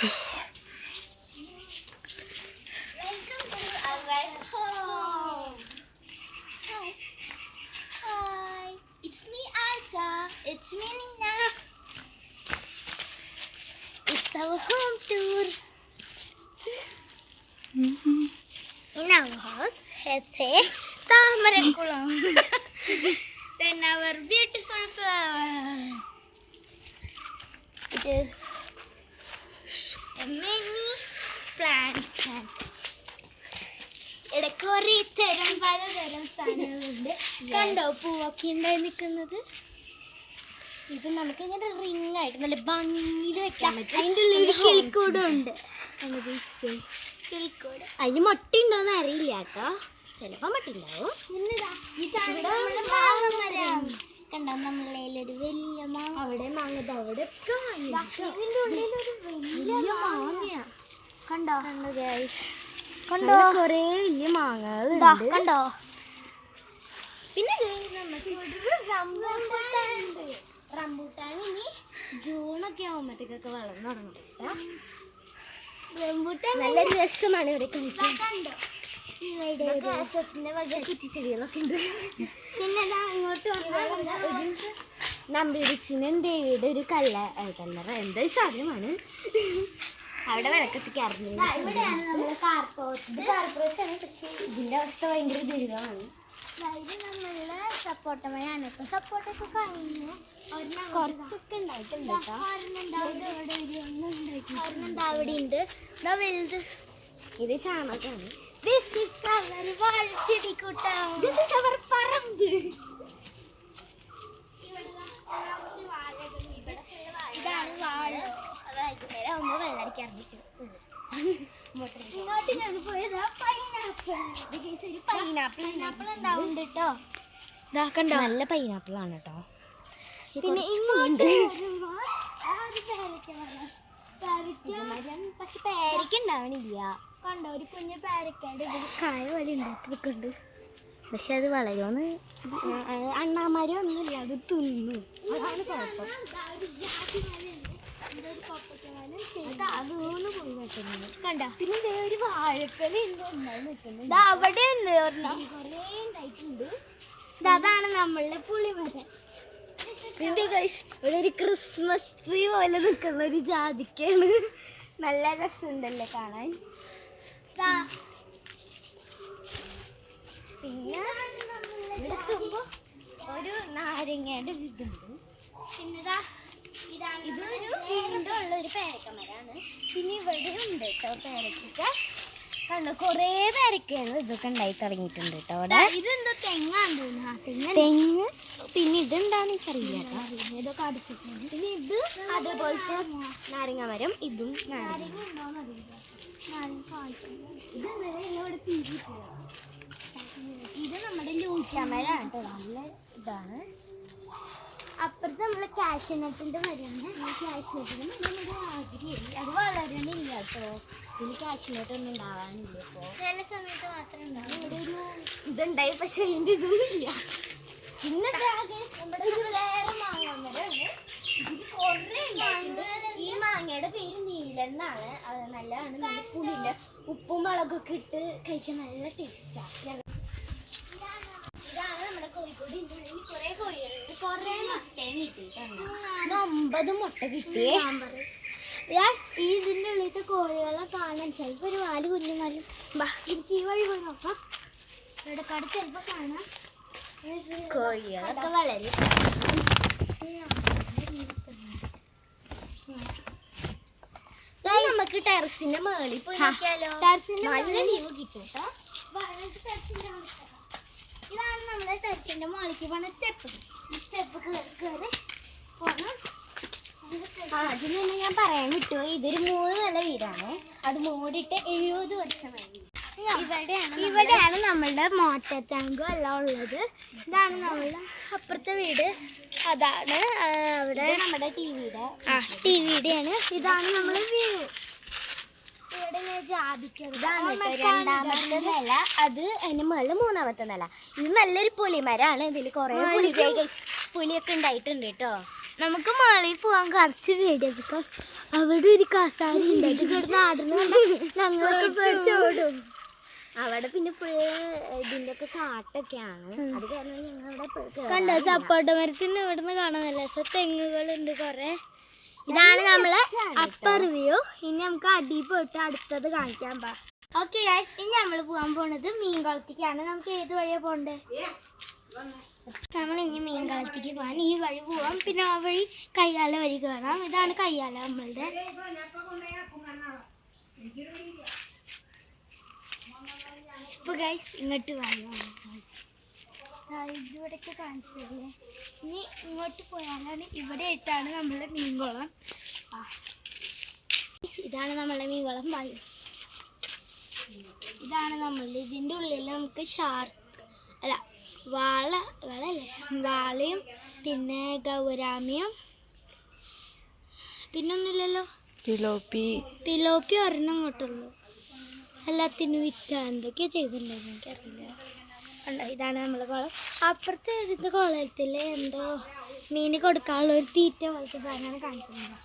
It's me, Nina. It's our home tour. In our house has a Thamarakulam. Then our beautiful flower. It is many plants. ഇവിടെ കുറേ പലതരം സാധനങ്ങളുണ്ട്. കണ്ടോ പൂവൊക്കെ ഉണ്ടായി നിൽക്കുന്നത്. ഇത് നമുക്ക് ഇങ്ങനെ റിംഗ് ആയിട്ട് നല്ല ഭംഗിയിൽ വെക്കാൻ പറ്റും. അതിൻ്റെ ഉള്ളിൽ കിളിക്കൂടും ഉണ്ട്. കിളിക്കൂട് അതിൽ മുട്ട ഉണ്ടോന്ന് അറിയില്ല കേട്ടോ. ചിലപ്പോൾ മുട്ട ഉണ്ടാവും. കണ്ടോ നമ്മളൊരു വലിയ മാങ്ങ. അവിടെ മാങ്ങ അവിടെ ഇതിൻ്റെ ഉള്ളിലൊരു വലിയ മാങ്ങയാ. കണ്ടോ കണ്ടോ കുറേ വലിയ മാങ്ങ കണ്ടോ. പിന്നെ റംബൂട്ടാൻ ഇനി ജൂണൊക്കെ ആകുമ്പോഴത്തേക്കൊക്കെ വളർന്നു തുടങ്ങും. റംബൂട്ടാൻ നല്ല രസമാണ് ഇവിടെ കഴിക്കാൻ. കുറ്റിച്ചെടികളൊക്കെ ഉണ്ട്. പിന്നെ അങ്ങോട്ട് വന്നാൽ നമ്പീരിച്ചിനും ദേവിയുടെ ഒരു കല്ലറ എന്താ സാധനമാണ്. അവിടെ വിളക്കെത്തിക്കാറുണ്ട്. ഇവിടെയാണ് നമ്മൾ കാർപ്പോറേഷനാണ്. പക്ഷേ ഇതിൻ്റെ അവസ്ഥ ഭയങ്കര ദുരിതമാണ്. ഇത് നമ്മള് സപ്പോട്ടമയാണ്. ഇപ്പം സപ്പോട്ടൊക്കെ കഴിഞ്ഞു. കുറച്ചൊക്കെ ഉണ്ടായിട്ടുണ്ട് കേട്ടോ. അവിടെ ഉണ്ട്. ഇതാ വലുത്. ഇത് ചാണകമാണ്. പറമ്പ്. ഇതാണ് വാഴ. വൈകുന്നേരം ആകുമ്പോൾ വെള്ളടിക്കാറുണ്ട്. ഇങ്ങോട്ട് ഞാൻ പോയതാ പൈനാപ്പിൾ ഉണ്ടാവുന്നുണ്ട് കേട്ടോ. ഇതാക്കണ്ടോ നല്ല പൈനാപ്പിൾ ആണ് കേട്ടോ. പിന്നെ ഇങ്ങോട്ട് പക്ഷെ പേരയ്ക്ക ഉണ്ടാവണില്ല. കണ്ടോ ഒരു കുഞ്ഞ് പേരയ്ക്കയുടെ ഇതിൽ കായ പോലെ ഉണ്ടാക്കിയിട്ടുണ്ട്. പക്ഷെ അത് വളരുമെന്ന് അണ്ണാമാരും ഒന്നുമില്ല. അത് തിന്നു. അതാണ് കുഴപ്പം. കണ്ട പിന്നെ ഒരു വാഴക്കല അവിടെ ഉണ്ട്. കുറേ ഉണ്ടായിട്ടുണ്ട്. അതാണ് നമ്മളുടെ പുളിമരം. പിന്നെ ഇവിടെ ഒരു ക്രിസ്മസ് ട്രീ പോലെ നിൽക്കുന്ന ഒരു ജാതിക്കാണ്. നല്ല രസമുണ്ടല്ലേ കാണാൻ. പിന്നെ ഇവിടെ എത്തുമ്പോൾ ഒരു നാരങ്ങയുടെ ഇതുണ്ട്. പിന്നെ ഇതൊരു വീണ്ടുള്ള ഒരു പേരക്കമരാണ്. പിന്നെ ഇവിടെ ഉണ്ട് കേട്ടോ പേരക്ക. കണ്ടോ കുറേ പേരക്കയാണ് ഇതൊക്കെ ഉണ്ടായി തുടങ്ങിയിട്ടുണ്ട് കേട്ടോ. അവിടെ ഇതെന്താ തെങ്ങാന്ന് തോന്നുന്നു. തെങ്ങ്. പിന്നെ ഇതെന്താന്ന് എനിക്കറിയില്ല കേട്ടോ. ഇതൊക്കെ അടുത്തിട്ടുണ്ട്. പിന്നെ ഇത് അതേപോലത്തെ നാരങ്ങ മരം. ഇതും നാരങ്ങ. ഇത് നമ്മുടെ ലൂക്കാമരാണ് കേട്ടോ. നല്ല ഇതാണ്. അപ്പുറത്ത് നമ്മളെ കാഷ്യൂനട്ടിൻ്റെ മരമാണ്. കാഷ്യൂനട്ടിന് നമ്മുടെ ആഗ്രഹം അത് വളരണില്ല കേട്ടോ. ഇതിൽ കാഷ്യൂനട്ടൊന്നും ഉണ്ടാവാനില്ല. ഇപ്പോൾ ചില സമയത്ത് മാത്രമേ ഉണ്ടാവും. ഇവിടെ ഒരു ഇതുണ്ടായി. പക്ഷെ അതിൻ്റെ ഇതൊന്നും ഇല്ല. പിന്നെ നമ്മുടെ ഇത് വേറെ മാങ്ങാമരമാണ്. ഇതിൽ കുറേ ഉണ്ടായിട്ടുണ്ട്. ഈ മാങ്ങയുടെ പേര് നീലെന്നാണ്. അത് നല്ലതാണ്. നല്ല പുളിയില്ല. ഉപ്പും മുളകൊക്കെ ഇട്ട് കഴിക്കാൻ നല്ല ടേസ്റ്റാണ്. ഇതാണ് നമ്മുടെ കോഴിക്കോട്. ഇതിൻ്റെ ഉള്ളിൽ കുറേ കോഴികളുണ്ട്. കുറേ മുട്ടയും കിട്ടിയിട്ടുണ്ട്. 9 മുട്ട കിട്ടിയേ. ഇതിൻ്റെ ഉള്ളിലത്തെ കോഴികളെ കാണാൻ ചിലപ്പോൾ ഒരു 4 കുഞ്ഞുമാരും. എനിക്ക് ഈ വഴി പോയി നോക്കാം. ഇവിടെ കട ചിലപ്പോൾ കാണാം. കോഴികളൊക്കെ വളരെ നമുക്ക് ടെറസിന്റെ മേളിൽ പോയി നോക്കിയാലോ. നല്ല വ്യൂ കിട്ടും കേട്ടോ. ഇതാണ് നമ്മുടെ ടെറസിന്റെ മുകളിലേക്ക് പോണ സ്റ്റെപ്പ്. ഈ സ്റ്റെപ്പ് കയറി പോകണം. ആദ്യം തന്നെ ഞാൻ പറയാൻ വിട്ടുപോയി. ഇതൊരു 3 നില വീടാണ്. അത് മൂടിയിട്ട് 70 വർഷമായി. ഇവിടെയാണ് നമ്മളുടെ മോട്ടർ ടാങ്കും എല്ലാം ഉള്ളത്. ഇതാണ് നമ്മളുടെ അപ്പുറത്തെ വീട്. അതാണ് അവിടെ നമ്മുടെ ടി വിയുടെയാണ്. ഇതാണ് നമ്മുടെ വ്യൂ. ഇവിടെ രണ്ടാമത്തെ നില, അത് അതിന് മുകളിൽ മൂന്നാമത്തെ നില. ഇത് നല്ലൊരു പുളിമരാണ്. ഇതിൽ കുറെ പുളിയൊക്കെ ഉണ്ടായിട്ടുണ്ട് കേട്ടോ. നമുക്ക് മുകളിൽ പോവാൻ കുറച്ച് പേടിയാ. ബിക്കോസ് അവിടെ ഒരു കസാരി ഉണ്ട്. ഞങ്ങൾക്ക് പേടിച്ചോടും. അവിടെ പിന്നെ ഫുള്ള് ഇതിന്റെ ഒക്കെ കാട്ടൊക്കെയാണ്. അത് കാരണം ഞങ്ങൾ കണ്ടോ സപ്പോട്ട മരത്തിന് ഇവിടുന്ന് കാണാൻ നല്ല രസം. തെങ്ങുകളുണ്ട് കുറെ. ഇതാണ് നമ്മളെ അപ്പർ വ്യൂ. ഇനി നമുക്ക് അടിയിൽ പോയിട്ട് അടുത്തത് കാണിക്കാൻ പാ. ഓക്കെ ഗൈസ്, ഇനി നമ്മൾ പോകാൻ പോണത് മീൻകുളത്തേക്കാണ്. നമുക്ക് ഏത് വഴിയാ പോണ്ടേ? നമ്മൾ ഇനി മീൻകുളത്തേക്ക് പോകാൻ ഈ വഴി പോവാം. പിന്നെ ആ വഴി കയ്യാല വഴി കയറാം. ഇതാണ് കയ്യാല നമ്മളുടെ. ഇപ്പൊ ഗൈസ് ഇങ്ങോട്ട് വരാം. ഇവിടെയൊക്കെ കാണിച്ചതല്ലേ. ഇനി ഇങ്ങോട്ട് പോയാലാണ് ഇവിടെ ആയിട്ടാണ് നമ്മളെ മീൻകുളം. ഇതാണ് നമ്മളെ മീൻകുളം. ഇതാണ് നമ്മളുടെ. ഇതിൻ്റെ ഉള്ളിൽ നമുക്ക് വാളയും പിന്നെ ഗൗരാമിയും പിന്നൊന്നുമില്ലല്ലോ. പിലോപ്പി ഒരെണ്ണം ഇങ്ങോട്ടുള്ളൂ. എല്ലാത്തിനും വിറ്റ എന്തൊക്കെയാ ചെയ്തിട്ടുണ്ടായിരുന്നു എനിക്കറിയില്ല. ഇതാണ് നമ്മളെ കുളം. അപ്പുറത്തെ എടുത്ത കുളത്തിൽ എന്തോ മീന് കൊടുക്കാനുള്ള ഒരു തീറ്റ പോലത്തെ സാധനമാണ് കാണിക്കുന്നത്.